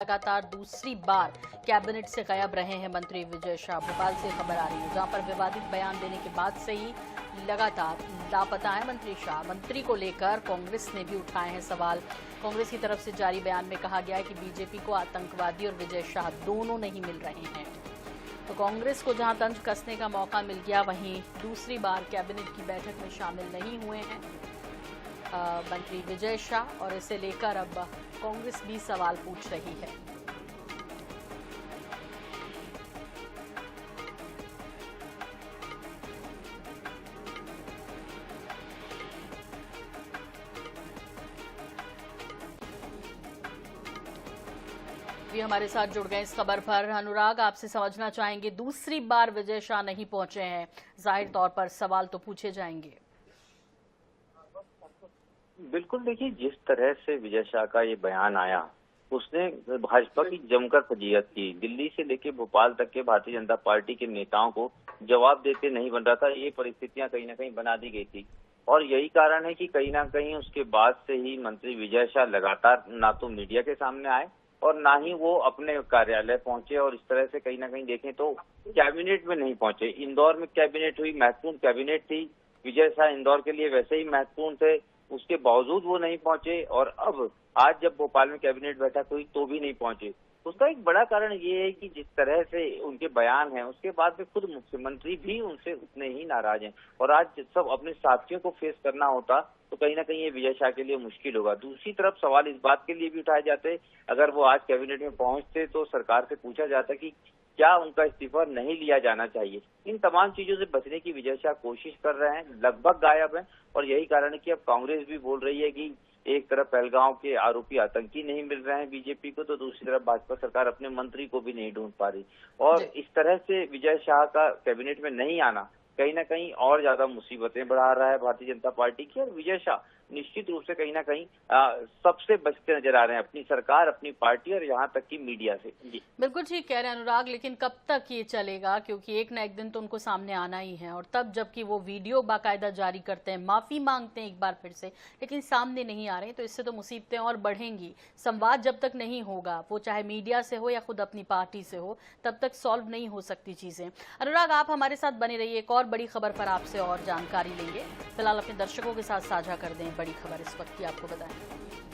लगातार दूसरी बार कैबिनेट से गायब रहे हैं मंत्री विजय शाह। भोपाल से खबर आ रही है, जहां पर विवादित बयान देने के बाद से ही लगातार लापता है मंत्री शाह। मंत्री को लेकर कांग्रेस ने भी उठाए हैं सवाल। कांग्रेस की तरफ से जारी बयान में कहा गया है कि बीजेपी को आतंकवादी और विजय शाह दोनों नहीं मिल रहे हैं। तो कांग्रेस को जहां तंज कसने का मौका मिल गया, वहीं दूसरी बार कैबिनेट की बैठक में शामिल नहीं हुए हैं मंत्री विजय शाह, और इसे लेकर अब कांग्रेस भी सवाल पूछ रही है। भी हमारे साथ जुड़ गए इस खबर पर। अनुराग, आपसे समझना चाहेंगे, दूसरी बार विजय शाह नहीं पहुंचे हैं, जाहिर तौर पर सवाल तो पूछे जाएंगे। बिल्कुल, देखिए जिस तरह से विजय शाह का ये बयान आया, उसने भाजपा की जमकर फजीहत की। दिल्ली से लेकर भोपाल तक के भारतीय जनता पार्टी के नेताओं को जवाब देते नहीं बन रहा था, ये परिस्थितियां कहीं ना कहीं बना दी गई थी। और यही कारण है कि कहीं ना कहीं उसके बाद से ही मंत्री विजय शाह लगातार ना तो मीडिया के सामने आए और ना ही वो अपने कार्यालय पहुंचे, और इस तरह से कहीं ना कहीं देखें तो कैबिनेट में नहीं पहुंचे। इंदौर में कैबिनेट हुई, महत्वपूर्ण कैबिनेट थी, विजय शाह इंदौर के लिए वैसे ही महत्वपूर्ण थे, उसके बावजूद वो नहीं पहुंचे। और अब आज जब भोपाल में कैबिनेट बैठक हुई तो भी नहीं पहुंचे। उसका एक बड़ा कारण ये है कि जिस तरह से उनके बयान हैं, उसके बाद में खुद मुख्यमंत्री भी उनसे उतने ही नाराज हैं। और आज सब अपने साथियों को फेस करना होता तो कहीं ना कहीं ये विजय शाह के लिए मुश्किल होगा। दूसरी तरफ सवाल इस बात के लिए भी उठाए जाते, अगर वो आज कैबिनेट में पहुंचते तो सरकार से पूछा जाता कि क्या उनका इस्तीफा नहीं लिया जाना चाहिए। इन तमाम चीजों से बचने की विजय शाह कोशिश कर रहे हैं, लगभग गायब हैं। और यही कारण है कि अब कांग्रेस भी बोल रही है कि एक तरफ पहलगांव के आरोपी आतंकी नहीं मिल रहे हैं बीजेपी को, तो दूसरी तरफ भाजपा सरकार अपने मंत्री को भी नहीं ढूंढ पा रही। और इस तरह से विजय शाह का कैबिनेट में नहीं आना कहीं ना कहीं और ज्यादा मुसीबतें बढ़ा रहा है भारतीय जनता पार्टी की। और विजय शाह निश्चित रूप से कहीं ना कहीं सबसे बचते नजर आ रहे हैं, अपनी सरकार, अपनी पार्टी और यहाँ तक कि मीडिया से। जी बिल्कुल ठीक कह रहे हैं अनुराग, लेकिन कब तक ये चलेगा? क्योंकि एक न एक दिन तो उनको सामने आना ही है, और तब जबकि वो वीडियो बाकायदा जारी करते हैं, माफी मांगते हैं एक बार फिर से, लेकिन सामने नहीं आ रहे, तो इससे तो मुसीबतें और बढ़ेंगी। संवाद जब तक नहीं होगा, वो चाहे मीडिया से हो या खुद अपनी पार्टी से हो, तब तक सॉल्व नहीं हो सकती चीजें। अनुराग, आप हमारे साथ बने रहिए, एक और बड़ी खबर पर आपसे और जानकारी लेंगे। फिलहाल अपने दर्शकों के साथ साझा कर दें बड़ी खबर इस वक्त की, आपको बताएं।